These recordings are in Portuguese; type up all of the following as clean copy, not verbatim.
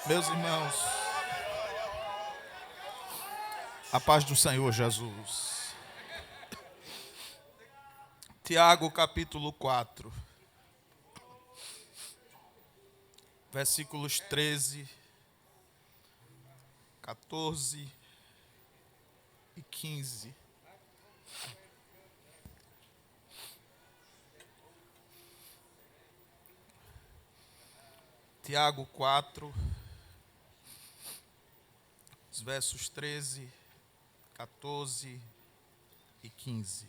Meus irmãos, a paz do Senhor Jesus. Tiago capítulo 4, versículos 13, 14 e 15. Tiago 4, os versos 13, 14 e 15.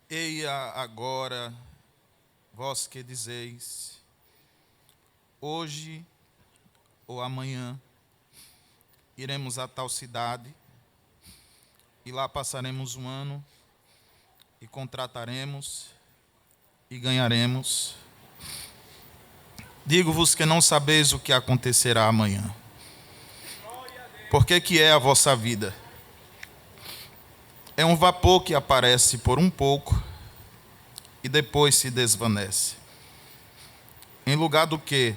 Eia agora, vós que dizeis, hoje ou amanhã iremos a tal cidade, e lá passaremos um ano, e contrataremos, e ganharemos. Digo-vos que não sabeis o que acontecerá amanhã. Porque que é a vossa vida? É um vapor que aparece por um pouco e depois se desvanece. Em lugar do que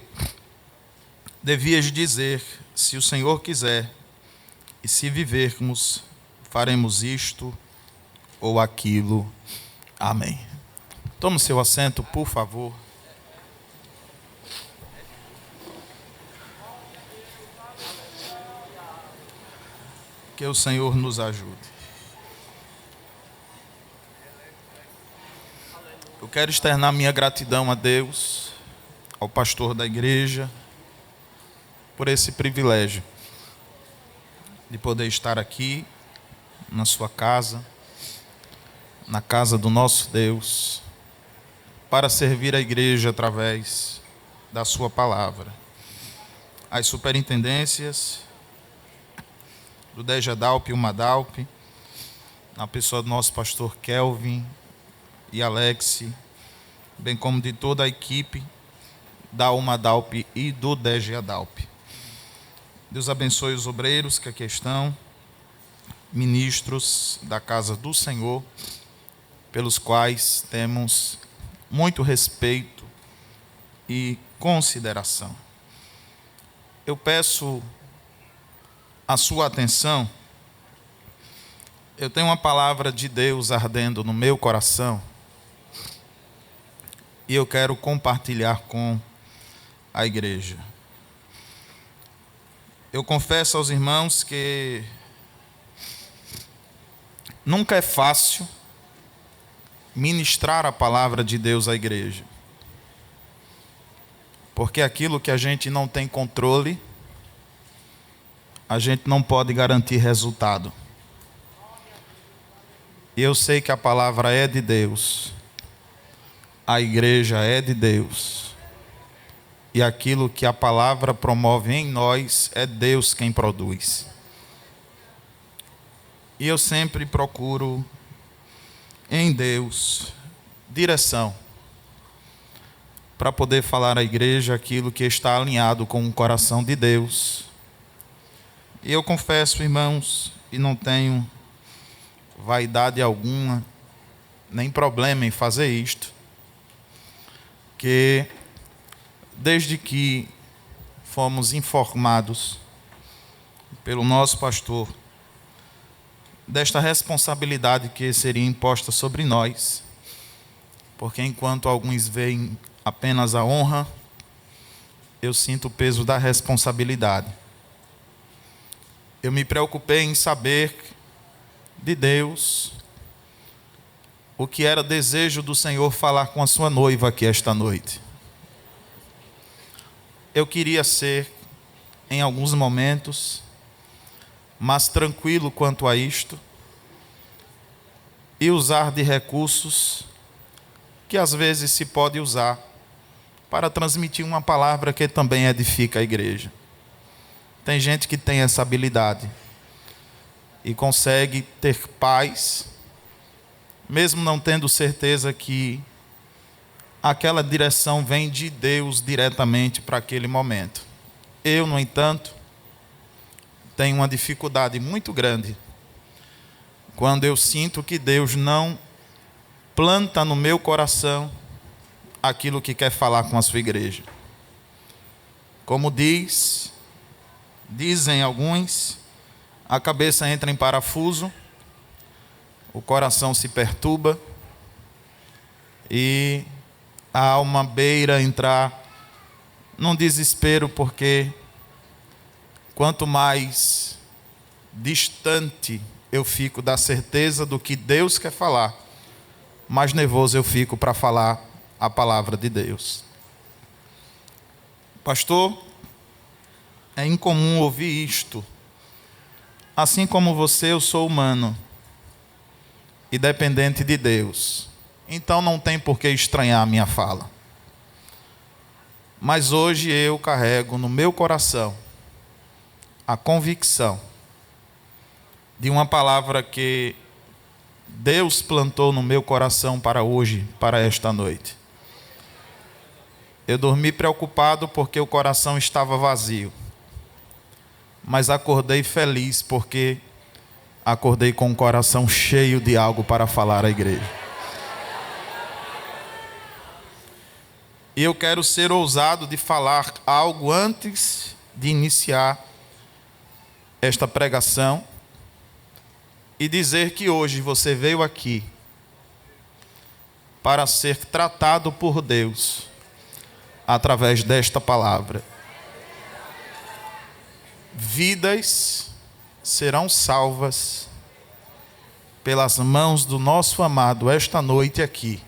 devias dizer, se o Senhor quiser, e se vivermos, faremos isto ou aquilo. Amém. Tome seu assento, por favor. Que o Senhor nos ajude. Eu quero externar minha gratidão a Deus, ao pastor da igreja, por esse privilégio de poder estar aqui, na sua casa, na casa do nosso Deus, para servir a igreja através da sua palavra. As superintendências do DGDALP e UMADALP, na pessoa do nosso pastor Kelvin e Alex, bem como de toda a equipe da UMADALP e do DGDALP. Deus abençoe os obreiros que aqui estão, ministros da casa do Senhor, pelos quais temos muito respeito e consideração. Eu peço a sua atenção. Eu tenho uma palavra de Deus ardendo no meu coração e eu quero compartilhar com a igreja. Eu confesso aos irmãos que nunca é fácil ministrar a palavra de Deus à igreja, porque aquilo que a gente não tem controle, a gente não pode garantir resultado. E eu sei que a palavra é de Deus, a igreja é de Deus, e aquilo que a palavra promove em nós é Deus quem produz. E eu sempre procuro em Deus direção para poder falar à igreja aquilo que está alinhado com o coração de Deus. E eu confesso, irmãos, e não tenho vaidade alguma, nem problema em fazer isto, que desde que fomos informados pelo nosso pastor desta responsabilidade que seria imposta sobre nós, porque enquanto alguns veem apenas a honra, eu sinto o peso da responsabilidade. Eu me preocupei em saber de Deus o que era desejo do Senhor falar com a sua noiva aqui esta noite. Eu queria ser, em alguns momentos, mais tranquilo quanto a isto e usar de recursos que às vezes se pode usar para transmitir uma palavra que também edifica a igreja. Tem gente que tem essa habilidade e consegue ter paz, mesmo não tendo certeza que aquela direção vem de Deus diretamente para aquele momento. Eu, no entanto, tenho uma dificuldade muito grande quando eu sinto que Deus não planta no meu coração aquilo que quer falar com a sua igreja. Como dizem alguns, a cabeça entra em parafuso, o coração se perturba e a alma beira entrar num desespero, porque quanto mais distante eu fico da certeza do que Deus quer falar, mais nervoso eu fico para falar a palavra de Deus. Pastor, é incomum ouvir isto. Assim como você, eu sou humano e dependente de Deus. Então não tem por que estranhar a minha fala. Mas hoje eu carrego no meu coração a convicção de uma palavra que Deus plantou no meu coração para hoje, para esta noite. Eu dormi preocupado porque o coração estava vazio, mas acordei feliz porque acordei com o coração cheio de algo para falar à igreja. E eu quero ser ousado de falar algo antes de iniciar esta pregação e dizer que hoje você veio aqui para ser tratado por Deus através desta palavra. Vidas serão salvas pelas mãos do nosso amado esta noite aqui,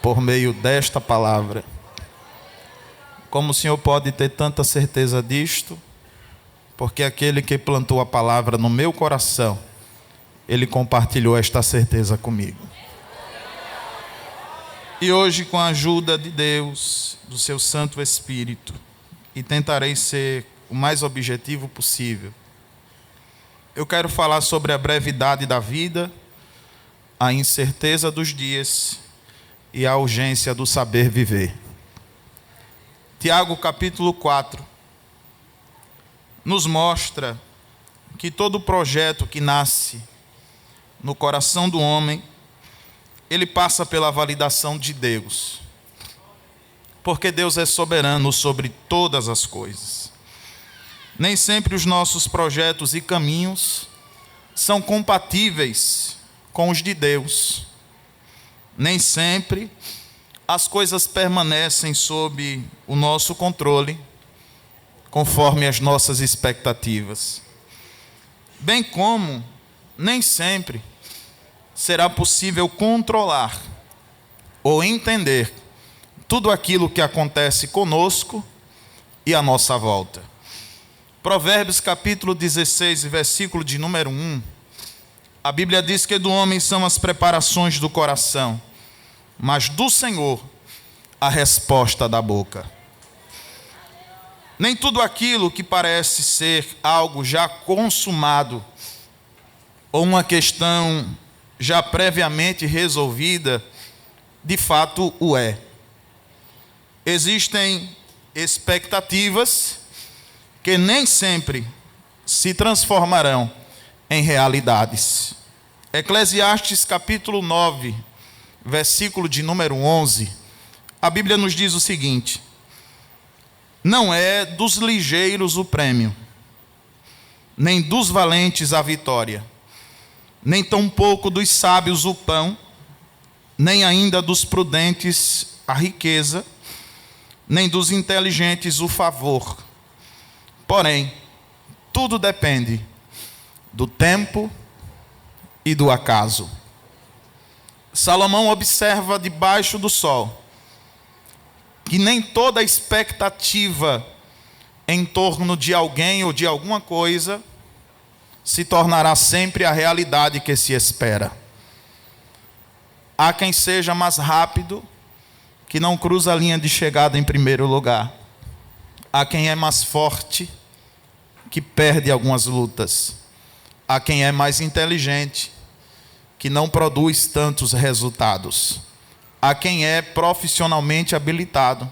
por meio desta palavra. Como o Senhor pode ter tanta certeza disto? Porque aquele que plantou a palavra no meu coração, ele compartilhou esta certeza comigo. E hoje, com a ajuda de Deus, do seu Santo Espírito, e tentarei ser o mais objetivo possível, eu quero falar sobre a brevidade da vida, a incerteza dos dias e a urgência do saber viver. Tiago capítulo 4 nos mostra que todo projeto que nasce no coração do homem, ele passa pela validação de Deus. Porque Deus é soberano sobre todas as coisas. Nem sempre os nossos projetos e caminhos são compatíveis com os de Deus. Nem sempre as coisas permanecem sob o nosso controle, conforme as nossas expectativas. Bem como nem sempre será possível controlar ou entender tudo aquilo que acontece conosco e à nossa volta. Provérbios capítulo 16, versículo de número 1, a Bíblia diz que do homem são as preparações do coração, mas do Senhor a resposta da boca. Nem tudo aquilo que parece ser algo já consumado ou uma questão já previamente resolvida, de fato o é. Existem expectativas que nem sempre se transformarão em realidades. Eclesiastes capítulo 9, versículo de número 11, a Bíblia nos diz o seguinte: não é dos ligeiros o prêmio, nem dos valentes a vitória, nem tampouco dos sábios o pão, nem ainda dos prudentes a riqueza, nem dos inteligentes o favor. Porém, tudo depende do tempo e do acaso. Salomão observa debaixo do sol que nem toda expectativa em torno de alguém ou de alguma coisa se tornará sempre a realidade que se espera. Há quem seja mais rápido, que não cruza a linha de chegada em primeiro lugar. Há quem é mais forte, que perde algumas lutas. Há quem é mais inteligente, que não produz tantos resultados. Há quem é profissionalmente habilitado,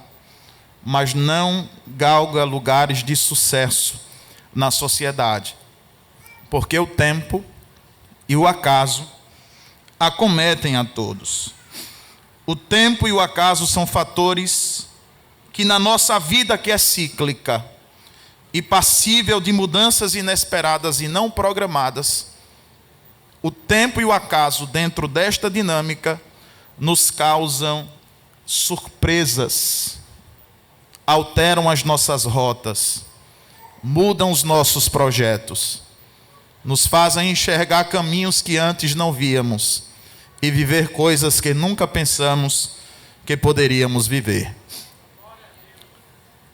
mas não galga lugares de sucesso na sociedade. Porque o tempo e o acaso acometem a todos. O tempo e o acaso são fatores que na nossa vida, que é cíclica e passível de mudanças inesperadas e não programadas, o tempo e o acaso dentro desta dinâmica nos causam surpresas, alteram as nossas rotas, mudam os nossos projetos, nos fazem enxergar caminhos que antes não víamos e viver coisas que nunca pensamos que poderíamos viver.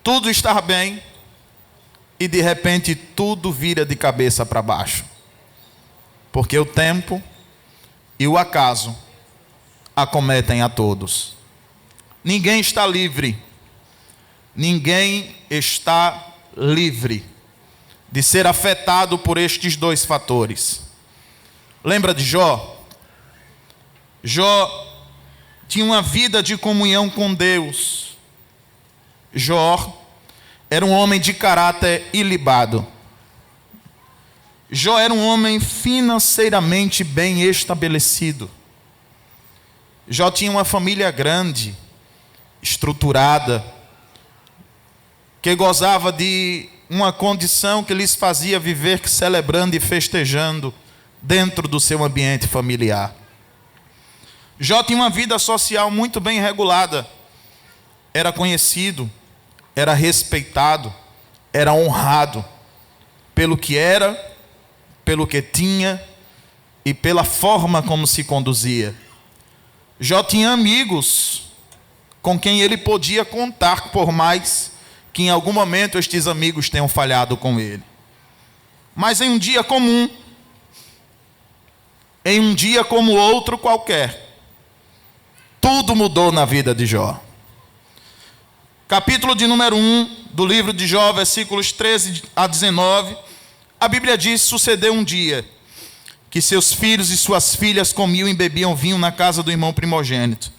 Tudo está bem e de repente tudo vira de cabeça para baixo, porque o tempo e o acaso acometem a todos. Ninguém está livre, ninguém está livre de ser afetado por estes dois fatores. Lembra de Jó? Jó tinha uma vida de comunhão com Deus. Jó era um homem de caráter ilibado. Jó era um homem financeiramente bem estabelecido. Jó tinha uma família grande, estruturada, que gozava de uma condição que lhes fazia viver celebrando e festejando dentro do seu ambiente familiar. Jó tinha uma vida social muito bem regulada. Era conhecido, era respeitado, era honrado pelo que era, pelo que tinha e pela forma como se conduzia. Jó tinha amigos com quem ele podia contar, por mais que em algum momento estes amigos tenham falhado com ele. Mas em um dia comum, em um dia como outro qualquer, tudo mudou na vida de Jó. Capítulo de número 1 do livro de Jó, versículos 13 a 19, a Bíblia diz: sucedeu um dia que seus filhos e suas filhas comiam e bebiam vinho na casa do irmão primogênito,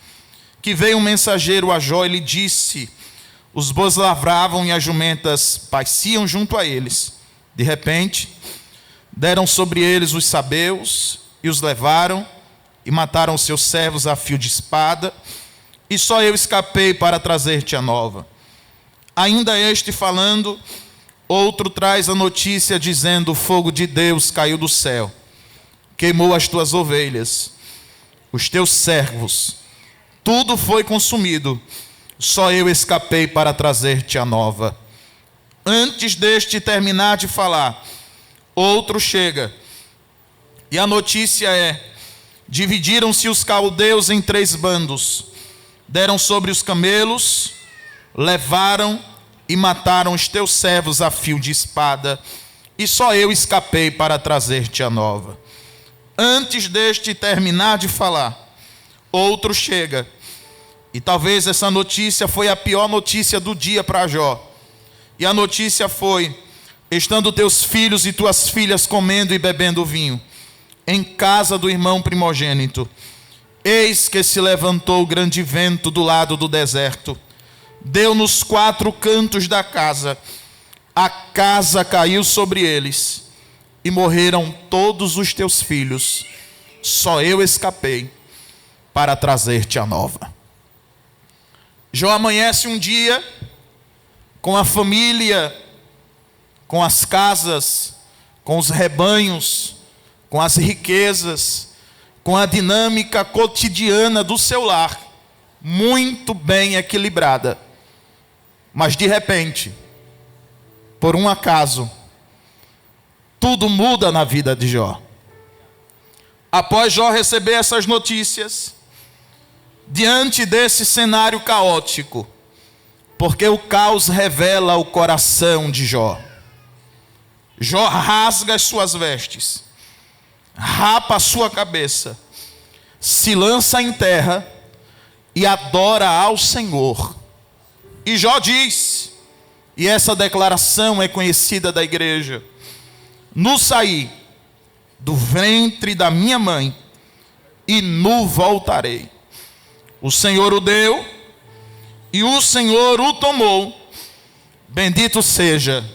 que veio um mensageiro a Jó e lhe disse: os bois lavravam e as jumentas pasciam junto a eles. De repente, deram sobre eles os sabeus e os levaram e mataram os seus servos a fio de espada, e só eu escapei para trazer-te a nova. Ainda este falando, outro traz a notícia dizendo: o fogo de Deus caiu do céu, queimou as tuas ovelhas, os teus servos, tudo foi consumido, só eu escapei para trazer-te a nova. Antes deste terminar de falar, outro chega, e a notícia é: dividiram-se os caldeus em 3 bandos, deram sobre os camelos, levaram e mataram os teus servos a fio de espada, e só eu escapei para trazer-te a nova. Antes deste terminar de falar, outro chega, e talvez essa notícia foi a pior notícia do dia para Jó. E a notícia foi: estando teus filhos e tuas filhas comendo e bebendo vinho em casa do irmão primogênito, eis que se levantou grande vento do lado do deserto, deu nos 4 cantos da casa, a casa caiu sobre eles, e morreram todos os teus filhos, só eu escapei para trazer-te a nova. Jó amanhece um dia com a família, com as casas, com os rebanhos, com as riquezas, com a dinâmica cotidiana do seu lar, muito bem equilibrada. Mas de repente, por um acaso, tudo muda na vida de Jó. Após Jó receber essas notícias, diante desse cenário caótico, porque o caos revela o coração de Jó, Jó rasga as suas vestes, rapa a sua cabeça, se lança em terra e adora ao Senhor. E Jó diz, e essa declaração é conhecida da igreja: nu saí do ventre da minha mãe e nu voltarei. O Senhor o deu e o Senhor o tomou. Bendito seja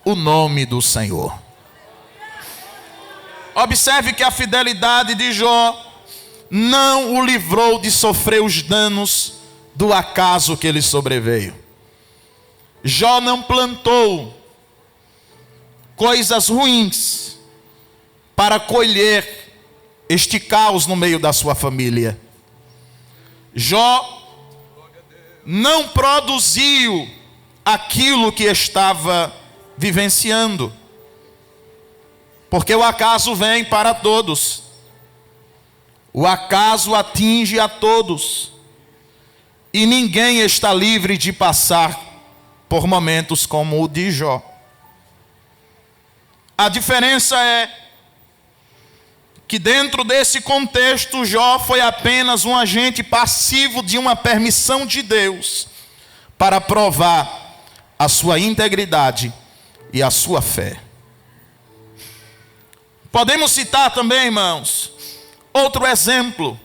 o nome do Senhor. Observe que a fidelidade de Jó não o livrou de sofrer os danos do acaso que lhe sobreveio. Jó não plantou coisas ruins para colher este caos no meio da sua família. Jó não produziu aquilo que estava vivenciando, porque o acaso vem para todos. O acaso atinge a todos. E ninguém está livre de passar por momentos como o de Jó. A diferença é que dentro desse contexto, Jó foi apenas um agente passivo de uma permissão de Deus para provar a sua integridade e a sua fé. Podemos citar também, irmãos, outro exemplo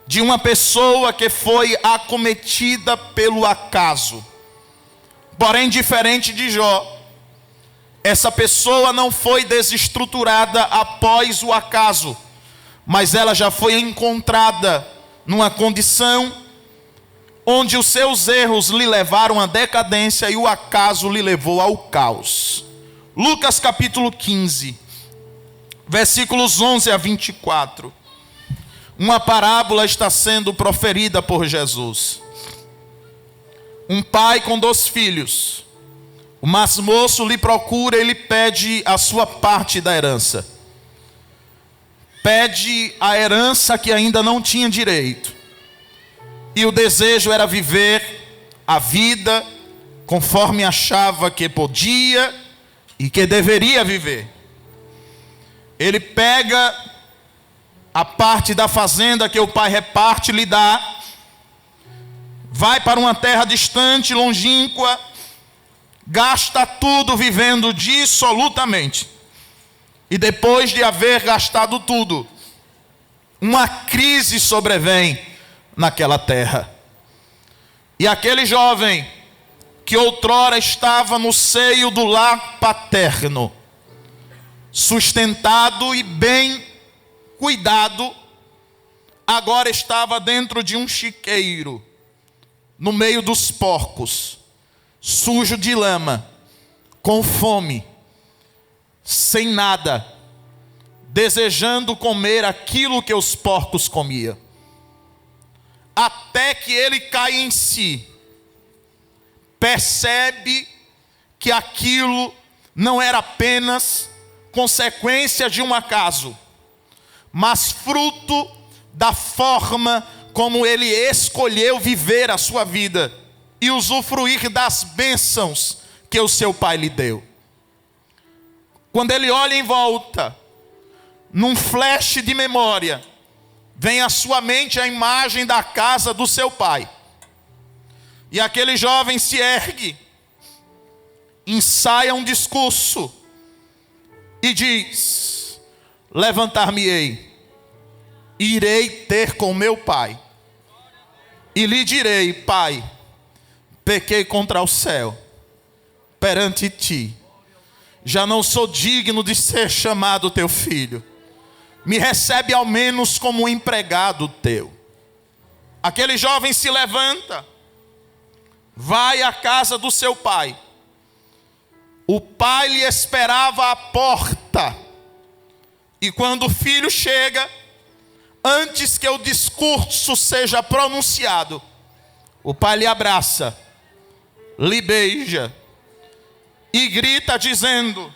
de uma pessoa que foi acometida pelo acaso. Porém, diferente de Jó, essa pessoa não foi desestruturada após o acaso, mas ela já foi encontrada numa condição onde os seus erros lhe levaram à decadência e o acaso lhe levou ao caos. Lucas capítulo 15, versículos 11 a 24. Uma parábola está sendo proferida por Jesus. Um pai com 2 filhos. O mais moço lhe procura e lhe pede a sua parte da herança. Pede a herança que ainda não tinha direito. E o desejo era viver a vida conforme achava que podia e que deveria viver. Ele pega a parte da fazenda que o pai reparte, lhe dá, vai para uma terra distante, longínqua, gasta tudo vivendo dissolutamente. E depois de haver gastado tudo, uma crise sobrevém naquela terra. E aquele jovem que outrora estava no seio do lar paterno, sustentado e bem cuidado, agora estava dentro de um chiqueiro, no meio dos porcos, sujo de lama, com fome, sem nada, desejando comer aquilo que os porcos comiam. Até que ele cai em si, percebe que aquilo não era apenas consequência de um acaso, mas fruto da forma como ele escolheu viver a sua vida e usufruir das bênçãos que o seu pai lhe deu. Quando ele olha em volta, num flash de memória, vem à sua mente a imagem da casa do seu pai. E aquele jovem se ergue, ensaia um discurso e diz: levantar-me-ei, irei ter com meu pai, e lhe direi: pai, pequei contra o céu, perante ti, já não sou digno de ser chamado teu filho, me recebe ao menos como um empregado teu. Aquele jovem se levanta, vai à casa do seu pai. O pai lhe esperava à porta, e quando o filho chega, antes que o discurso seja pronunciado, o pai lhe abraça, lhe beija e grita dizendo: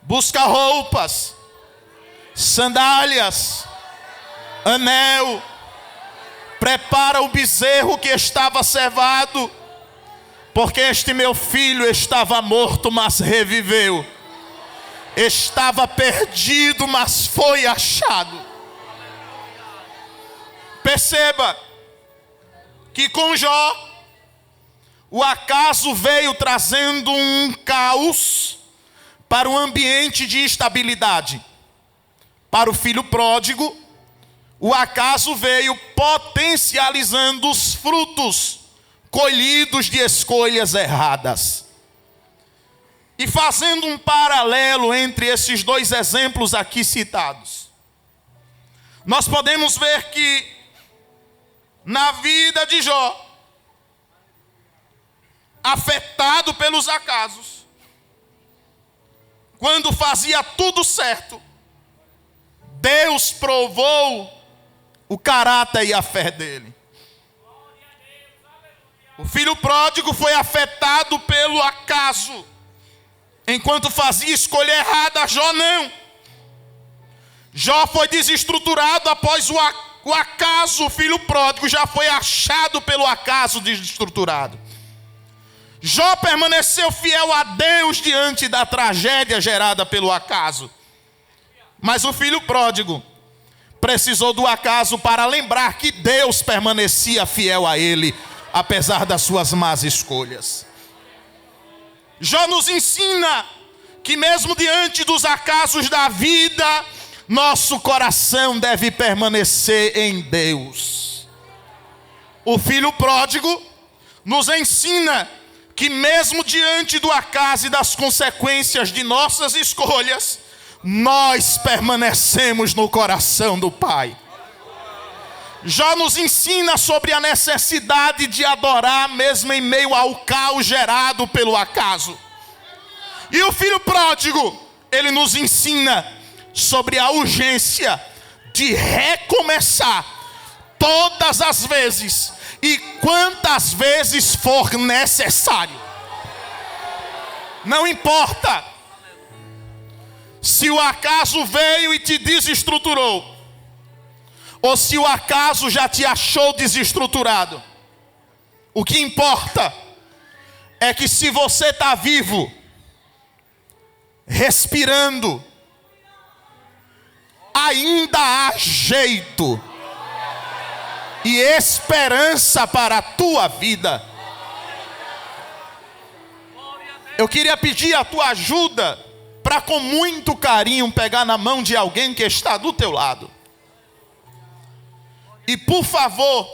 busca roupas, sandálias, anel, prepara o bezerro que estava cevado, porque este meu filho estava morto, mas reviveu, estava perdido, mas foi achado. Perceba que com Jó, o acaso veio trazendo um caos para um ambiente de instabilidade. Para o filho pródigo, o acaso veio potencializando os frutos colhidos de escolhas erradas. E fazendo um paralelo entre esses 2 exemplos aqui citados, nós podemos ver que na vida de Jó, afetado pelos acasos, quando fazia tudo certo, Deus provou o caráter e a fé dele. O filho pródigo foi afetado pelo acaso. Enquanto fazia escolha errada, Jó não. Jó foi desestruturado após o acaso. O filho pródigo já foi achado pelo acaso desestruturado. Jó permaneceu fiel a Deus diante da tragédia gerada pelo acaso. Mas o filho pródigo precisou do acaso para lembrar que Deus permanecia fiel a ele, apesar das suas más escolhas. Jó nos ensina que mesmo diante dos acasos da vida, nosso coração deve permanecer em Deus. O filho pródigo nos ensina que mesmo diante do acaso e das consequências de nossas escolhas, nós permanecemos no coração do Pai. Jó nos ensina sobre a necessidade de adorar mesmo em meio ao caos gerado pelo acaso. E o filho pródigo, ele nos ensina sobre a urgência de recomeçar todas as vezes e quantas vezes for necessário. Não importa se o acaso veio e te desestruturou, ou se o acaso já te achou desestruturado. O que importa é que se você está vivo, respirando, ainda há jeito e esperança para a tua vida. Eu queria pedir a tua ajuda para com muito carinho pegar na mão de alguém que está do teu lado. E por favor,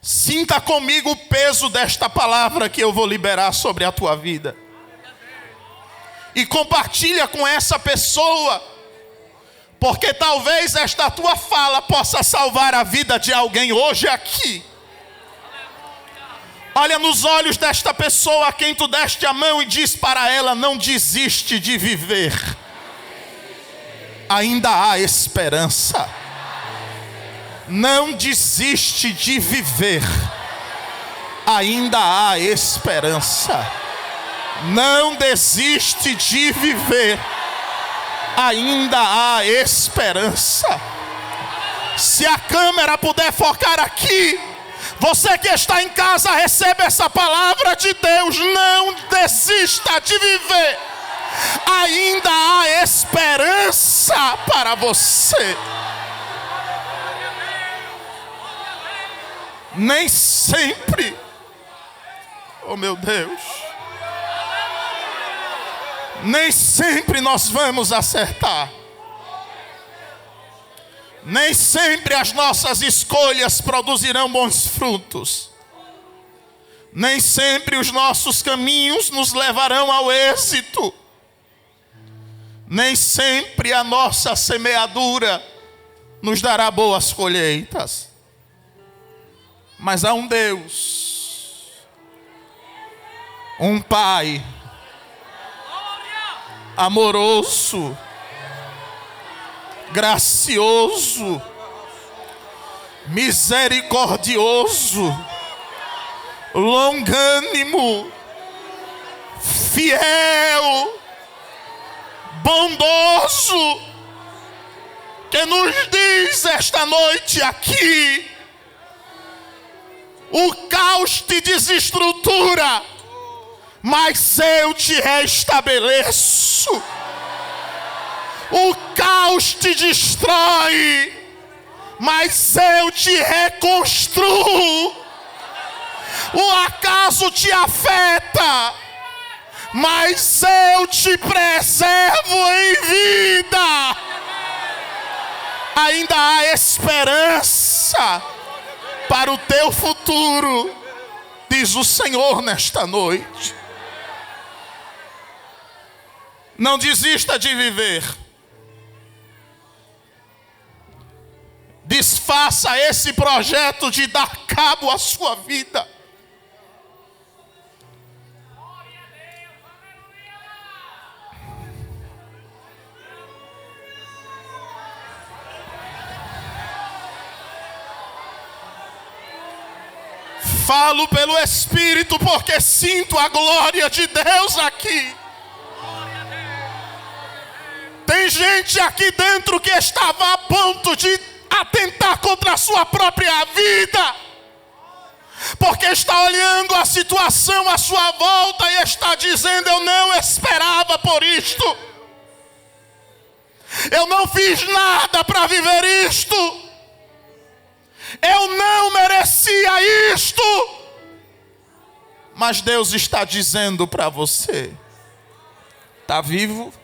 sinta comigo o peso desta palavra que eu vou liberar sobre a tua vida. E compartilha com essa pessoa, porque talvez esta tua fala possa salvar a vida de alguém hoje aqui. Olha nos olhos desta pessoa a quem tu deste a mão e diz para ela: não desiste de viver. Ainda há esperança. Não desiste de viver. Ainda há esperança. Não desiste de viver. Ainda há esperança. Se a câmera puder focar aqui, você que está em casa, recebe essa palavra de Deus. Não desista de viver. Ainda há esperança para você. Nem sempre, oh meu Deus, nem sempre nós vamos acertar. Nem sempre as nossas escolhas produzirão bons frutos. Nem sempre os nossos caminhos nos levarão ao êxito. Nem sempre a nossa semeadura nos dará boas colheitas. Mas há um Deus, um Pai amoroso, gracioso, misericordioso, longânimo, fiel, bondoso, que nos diz esta noite aqui: o caos te desestrutura, mas eu te restabeleço. O caos te destrói, mas eu te reconstruo. O acaso te afeta, mas eu te preservo em vida. Ainda há esperança para o teu futuro, diz o Senhor nesta noite. Não desista de viver. desfaça esse projeto de dar cabo à sua vida. Falo pelo Espírito porque sinto a glória de Deus aqui. Tem gente aqui dentro que estava a ponto de atentar contra a sua própria vida, porque está olhando a situação à sua volta e está dizendo: eu não esperava por isto, eu não fiz nada para viver isto, eu não merecia isto. Mas Deus está dizendo para você: está vivo,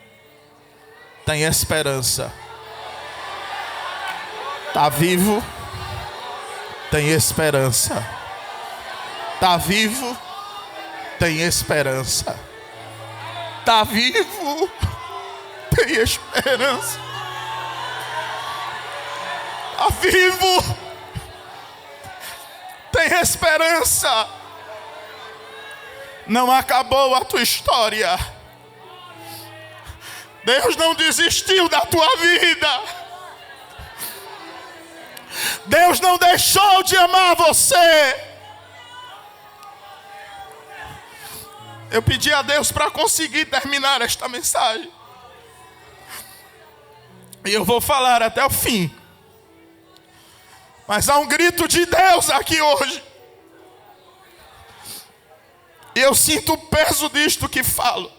tem esperança. Está vivo, tem esperança. Está vivo, tem esperança. Está vivo, tem esperança. Está vivo, tem esperança. Não acabou a tua história. Deus não desistiu da tua vida. Deus não deixou de amar você. Eu pedi a Deus para conseguir terminar esta mensagem, e eu vou falar até o fim. Mas há um grito de Deus aqui hoje, e eu sinto o peso disto que falo.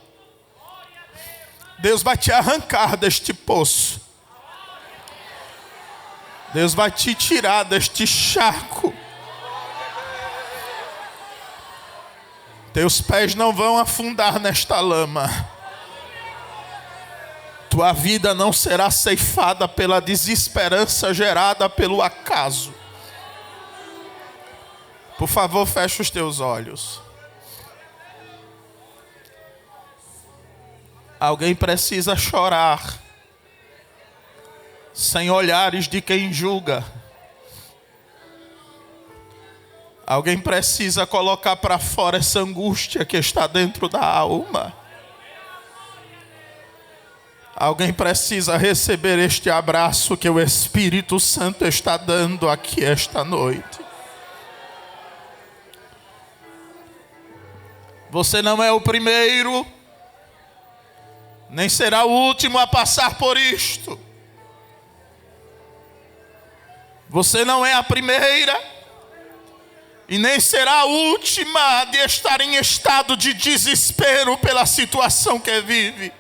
Deus vai te arrancar deste poço. Deus vai te tirar deste charco. Teus pés não vão afundar nesta lama. Tua vida não será ceifada pela desesperança gerada pelo acaso. Por favor, feche os teus olhos. Alguém precisa chorar sem olhares de quem julga. Alguém precisa colocar para fora essa angústia que está dentro da alma. Alguém precisa receber este abraço que o Espírito Santo está dando aqui esta noite. Você não é o primeiro, nem será o último a passar por isto. Você não é a primeira e nem será a última de estar em estado de desespero pela situação que vive.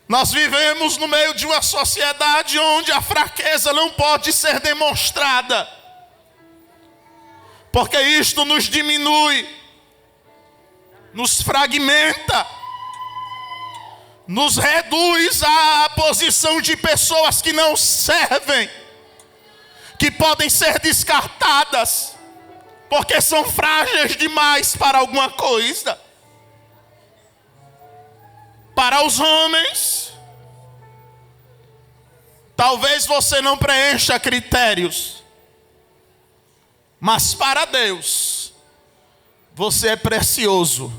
Nós vivemos no meio de uma sociedade onde a fraqueza não pode ser demonstrada, porque isto nos diminui, nos fragmenta, nos reduz à posição de pessoas que não servem, que podem ser descartadas, porque são frágeis demais para alguma coisa. Para os homens, talvez você não preencha critérios, mas para Deus, você é precioso.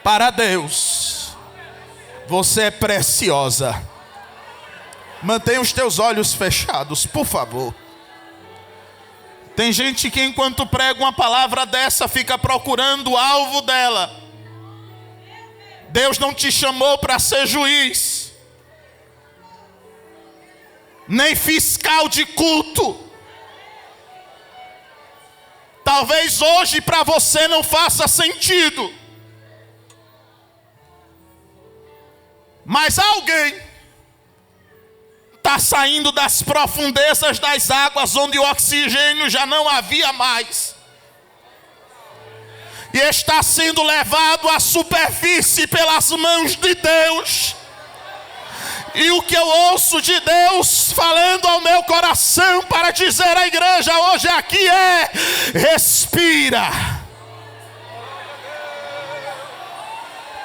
Para Deus, você é preciosa. Mantenha os teus olhos fechados, por favor. Tem gente que enquanto prega uma palavra dessa fica procurando o alvo dela. Deus não te chamou para ser juiz, nem fiscal de culto. Talvez hoje para você não faça sentido, mas alguém está saindo das profundezas das águas onde o oxigênio já não havia mais, e está sendo levado à superfície pelas mãos de Deus. E o que eu ouço de Deus falando ao meu coração para dizer à igreja hoje aqui é: respira,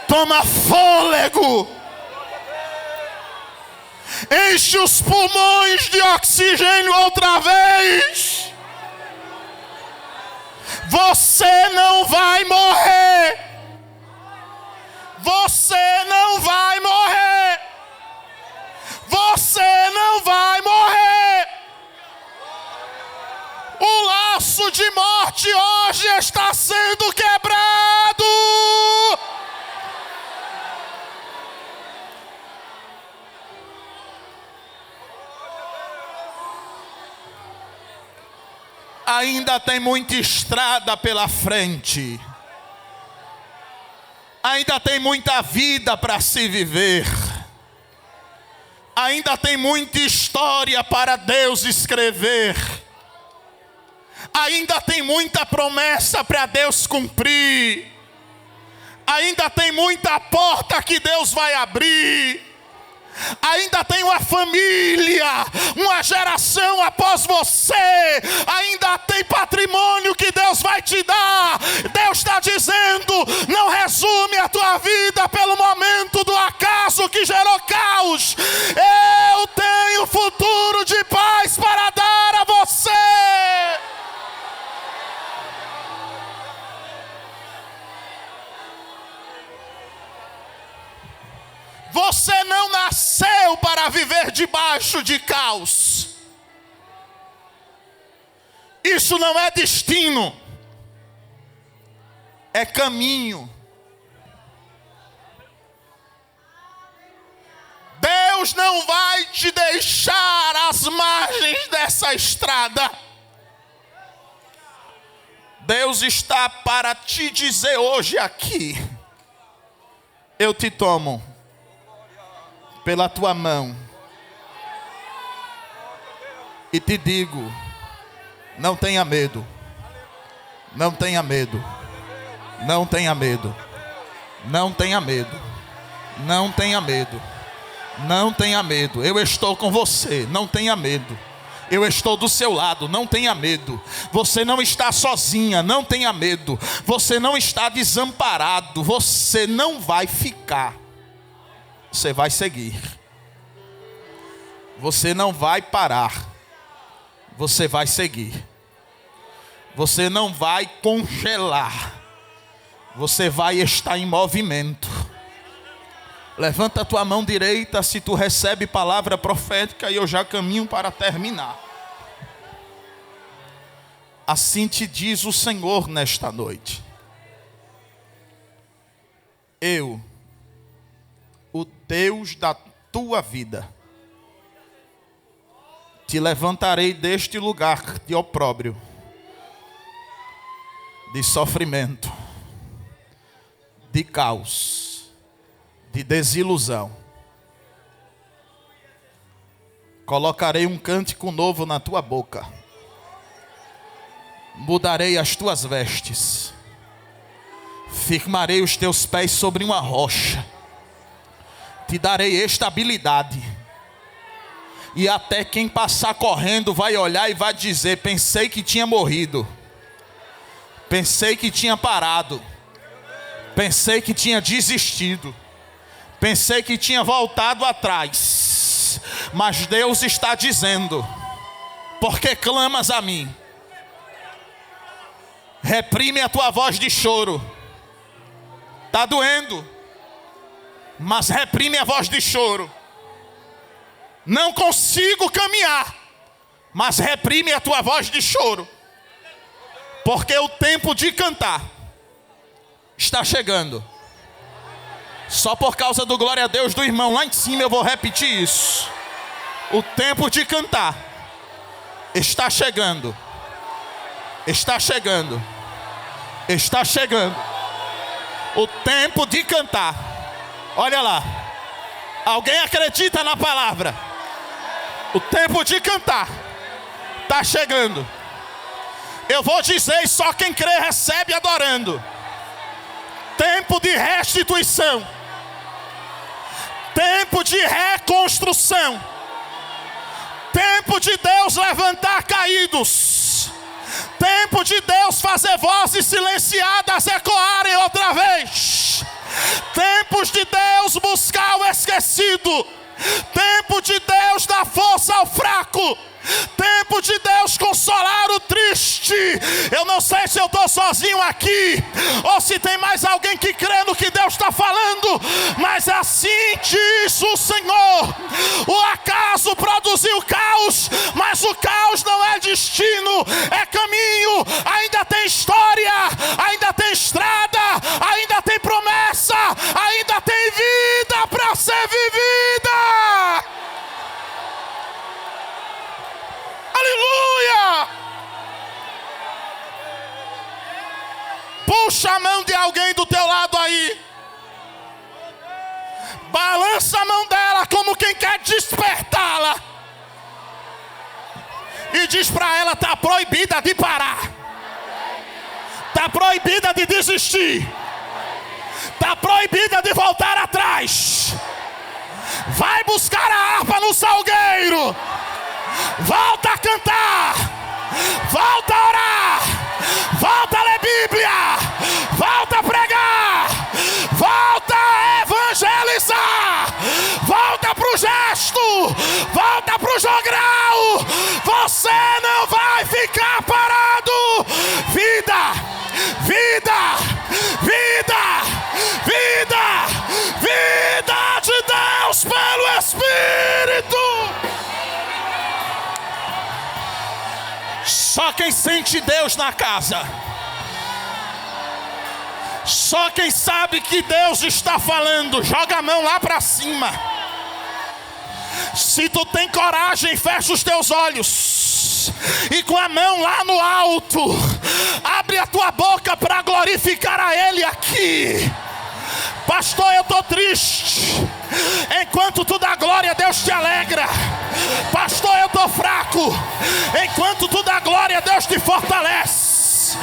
toma fôlego, Enche os pulmões de oxigênio outra vez. Você não vai morrer. Você não vai morrer. Você não vai morrer. O laço de morte hoje está sendo quebrado. Ainda tem muita estrada pela frente. Ainda tem muita vida para se viver. Ainda tem muita história para Deus escrever. Ainda tem muita promessa para Deus cumprir. Ainda tem muita porta que Deus vai abrir. Ainda tem uma família, uma geração após você. Ainda tem patrimônio que Deus vai te dar. Deus está dizendo: não resume a tua vida pelo momento do acaso que gerou caos. Eu tenho futuro de paz para dar a você. Você não nasceu para viver debaixo de caos. Isso não é destino, é caminho. Deus não vai te deixar às margens dessa estrada. Deus está para te dizer hoje aqui: eu te tomo pela tua mão e te digo: não tenha medo, não tenha medo, não tenha medo, não tenha medo, não tenha medo, não tenha medo. Eu estou com você, não tenha medo. Eu estou do seu lado, não tenha medo. Você não está sozinha, não tenha medo. Você não está desamparado, você não vai ficar. Você vai seguir. Você não vai parar. Você vai seguir. Você não vai congelar. Você vai estar em movimento. Levanta a tua mão direita se tu recebe palavra profética, e eu já caminho para terminar. Assim te diz o Senhor nesta noite: eu, o Deus da tua vida, te levantarei deste lugar de opróbrio, de sofrimento, de caos, de desilusão. Colocarei um cântico novo na tua boca. Mudarei as tuas vestes. Firmarei os teus pés sobre uma rocha. Te darei estabilidade. E até quem passar correndo vai olhar e vai dizer: pensei que tinha morrido. Pensei que tinha parado. Pensei que tinha desistido. Pensei que tinha voltado atrás. Mas Deus está dizendo: porque clamas a mim? Reprime a tua voz de choro. Está doendo, mas reprime a voz de choro. Não consigo caminhar, mas reprime a tua voz de choro. Porque o tempo de cantar está chegando. Só por causa do glória a Deus do irmão lá em cima eu vou repetir isso. O tempo de cantar está chegando. Está chegando. Está chegando. O tempo de cantar. Olha lá. Alguém acredita na palavra? O tempo de cantar está chegando. Eu vou dizer, e só quem crê recebe adorando. Tempo de restituição. Tempo de reconstrução. Tempo de Deus levantar caídos. Tempo de Deus fazer vozes silenciadas ecoarem outra vez. Tempos de Deus buscar o esquecido. Tempo de Deus tempo de Deus consolar o triste. Eu não sei se eu estou sozinho aqui, ou se tem mais alguém que crê no que Deus está falando, mas assim diz o Senhor: o acaso produziu caos, mas o caos não é destino, é caminho. Ainda tem história, ainda tem estrada, ainda tem promessa, ainda tem vida para ser vivida. Aleluia! Puxa a mão de alguém do teu lado aí. Balança a mão dela como quem quer despertá-la. E diz para ela: está proibida de parar. Está proibida de desistir. Está proibida de voltar atrás. Vai buscar a harpa no salgueiro. Volta a cantar. Volta a orar. Volta a ler Bíblia. Volta a pregar. Volta a evangelizar. Volta para o gesto. Volta para o jogral. Você não vai ficar parado. Vida, vida, vida, vida, vida de Deus pelo Espírito. Só quem sente Deus na casa, só quem sabe que Deus está falando, joga a mão lá para cima. Se tu tem coragem, fecha os teus olhos e com a mão lá no alto, abre a tua boca para glorificar a Ele aqui. Pastor, eu estou triste. Enquanto tu dá glória, Deus te alegra. Pastor, eu estou fraco. Enquanto tu dá glória, Deus te fortalece.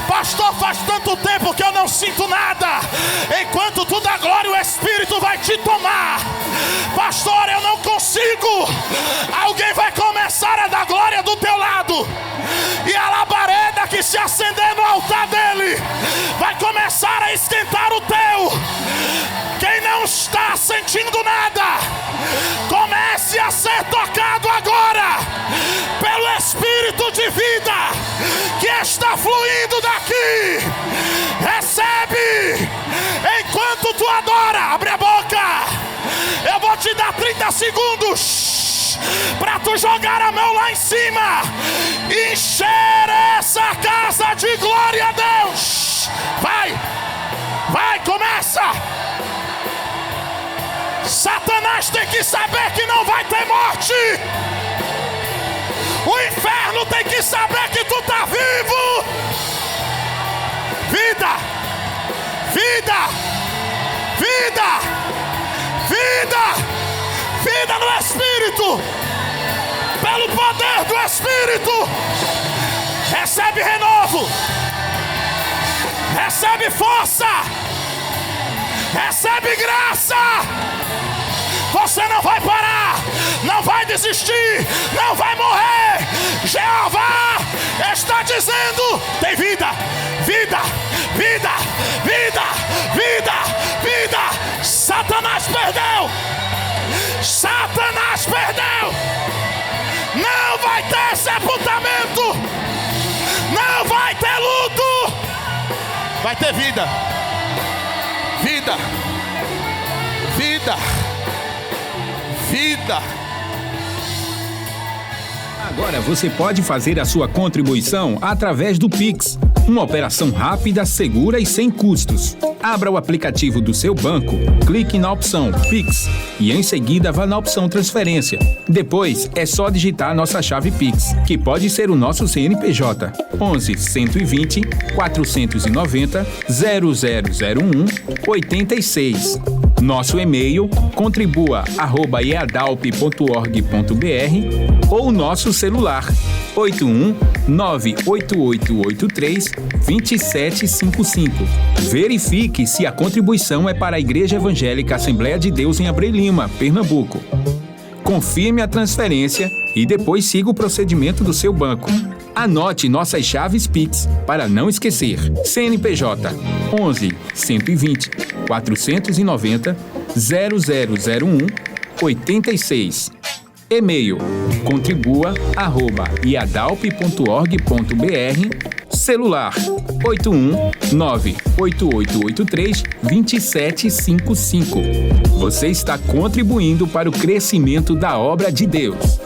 Pastor, faz tanto tempo que eu não sinto nada. Enquanto tu dá glória, o Espírito vai te tomar. Pastor, eu não consigo. Alguém vai começar a dar glória do teu lado, e a labareda que se acender no altar dele vai começar a esquentar o teu. Quem não está sentindo nada, comece a ser tocado agora pelo Espírito de vida que está fluindo daqui. Recebe. Enquanto tu adora, abre a boca. Eu vou te dar 30 segundos para tu jogar a mão lá em cima e encher essa casa de glória a Deus. Vai, vai, começa. Satanás tem que saber que não vai ter morte. O inferno tem que saber que tu tá vivo. Vida, vida, vida, vida, vida no Espírito. Pelo poder do Espírito. Recebe renovo. Recebe força. Recebe graça. Você não vai parar, não vai desistir, não vai morrer. Jeová está dizendo: tem vida, vida, vida, vida, vida, vida. Satanás perdeu. Satanás perdeu. Não vai ter sepultamento. Não vai ter luto. Vai ter vida. Vida. Vida. Vida. Agora você pode fazer a sua contribuição através do Pix. Uma operação rápida, segura e sem custos. Abra o aplicativo do seu banco, clique na opção Pix e em seguida vá na opção Transferência. Depois é só digitar nossa chave Pix, que pode ser o nosso CNPJ 11 120 490 0001 86. Nosso e-mail contribua@eadalp.org.br ou nosso celular 81 98883 2755. Verifique se a contribuição é para a Igreja Evangélica Assembleia de Deus em Abreu Lima, Pernambuco. Confirme a transferência e depois siga o procedimento do seu banco. Anote nossas chaves Pix para não esquecer. CNPJ 11 120 490 0001 86. E-mail contribua@iadalp.org.br. Celular 81988832755. Você está contribuindo para o crescimento da obra de Deus.